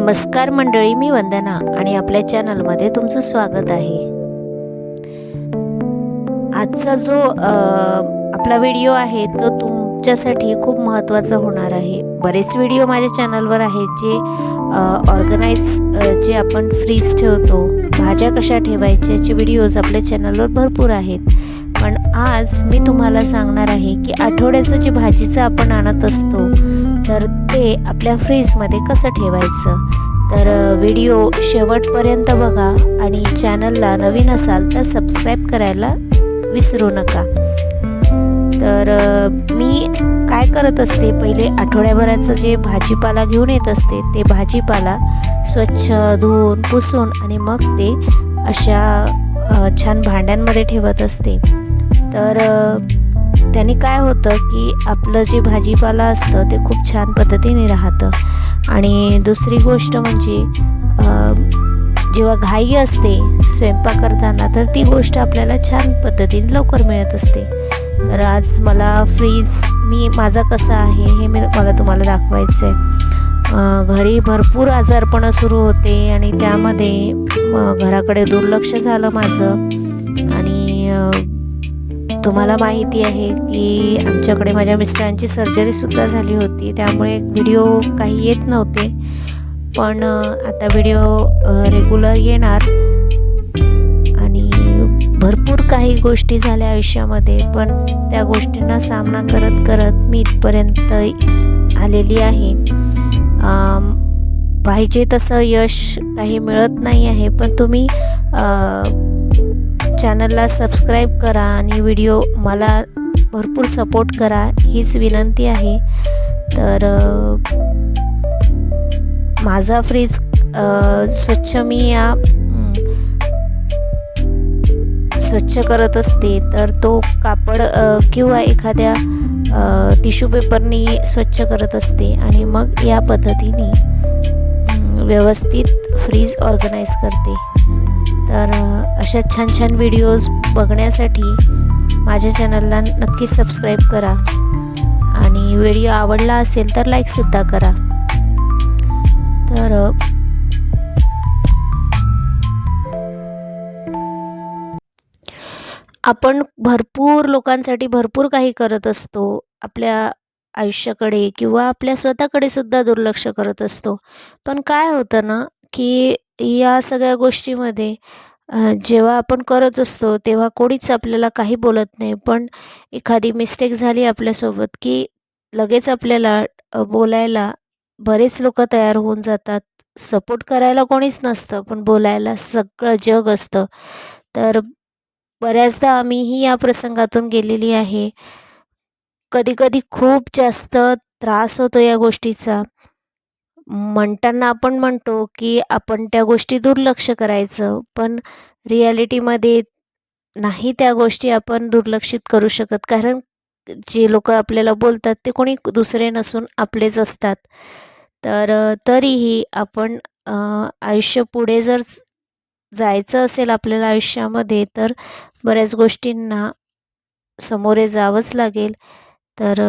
नमस्कार मंडळी, मी वंदना आणि आपल्या चॅनलमध्ये तुमचं स्वागत आहे। आजचा जो आपला व्हिडिओ आहे तो तुमच्यासाठी खूप महत्त्वाचा होणार आहे। बरेच व्हिडिओ माझ्या चॅनलवर आहेत जे ऑर्गनाइज जे आपण फ्रीज ठेवतो, भाज्या कशा ठेवायच्याचे व्हिडिओज आपल्या चॅनलवर भरपूर आहेत। पण आज मी तुम्हाला सांगणार आहे की आठवड्याचं जे भाजीचं आपण आणत असतो तर ते आपल्या फ्रीजमध्ये कसं ठेवायचं। तर व्हिडिओ शेवटपर्यंत बघा आणि चॅनलला नवीन असाल तर सबस्क्राईब करायला विसरू नका। तर मी काय करत असते, पहिले आठवड्याभराचं जे भाजीपाला घेऊन येत असते ते भाजीपाला स्वच्छ धुवून पुसून आणि मग ते अशा छान भांड्यांमध्ये ठेवत असते। तर त्याने काय होतं की आपलं जे भाजीपाला असतं ते खूप छान पद्धतीने राहतं। आणि दुसरी गोष्ट म्हणजे जेव्हा घाई असते स्वयंपाक करताना तर ती गोष्ट आपल्याला छान पद्धतीने लवकर मिळत असते। तर आज मला फ्रीज माझा कसा आहे हे मला तुम्हाला दाखवायचं आहे। घरी भरपूर आजारपणं सुरू होते आणि त्यामध्ये घराकडे दुर्लक्ष झालं माझं। आणि तुम्हाला माहिती आहे की आमच्याकडे माझ्या मिस्टरांची सर्जरीसुद्धा झाली होती, त्यामुळे व्हिडिओ काही येत नव्हते। पण आता व्हिडिओ रेग्युलर येणार। आणि भरपूर काही गोष्टी झाल्या आयुष्यामध्ये, पण त्या गोष्टींना सामना करत करत मी इथपर्यंत आलेली आहे। पाहिजे तसं यश काही मिळत नाही आहे, पण तुम्ही चॅनलला सबस्क्राईब करा आणि व्हिडिओ मला भरपूर सपोर्ट करा हीच विनंती आहे। तर माझा फ्रीज स्वच्छ करत असते, तर तो कापड किंवा एखाद्या टिश्यू पेपरनी स्वच्छ करत असते आणि मग या पद्धतीने व्यवस्थित फ्रीज ऑर्गनाइज करते। तर अशा छान छान व्हिडिओज बघण्यासाठी माझ्या चॅनलला नक्की सबस्क्राईब करा आणि व्हिडिओ आवडला असेल तर लाईकसुद्धा करा। तर आपण भरपूर लोकांसाठी भरपूर काही करत असतो, आपल्या आयुष्याकडे किंवा आपल्या स्वतःकडे सुद्धा दुर्लक्ष करत असतो। पण काय होतं ना की या सगळ्या गोष्टीमध्ये जेव्हा आपण करत असतो तेव्हा कोणीच आपल्याला काही बोलत नाही, पण एखादी मिस्टेक झाली आपल्यासोबत की लगेच आपल्याला बोलायला बरेच लोक तयार होऊन जातात। सपोर्ट करायला कोणीच नसतं, पण बोलायला सगळं जग असतं। तर बऱ्याचदा आम्हीही या प्रसंगातून गेलेली आहे। कधीकधी खूप जास्त त्रास होतो या गोष्टीचा। म्हणताना आपण म्हणतो की आपण त्या गोष्टी दुर्लक्ष करायचं, पण रिॲलिटीमध्ये नाही त्या गोष्टी आपण दुर्लक्षित करू शकत, कारण जे लोक आपल्याला बोलतात ते कोणी दुसरे नसून आपलेच असतात। तर तरीही आपण आयुष्य पुढे जर जायचं असेल आपल्याला आयुष्यामध्ये तर बऱ्याच गोष्टींना सामोरे जावंच लागेल। तर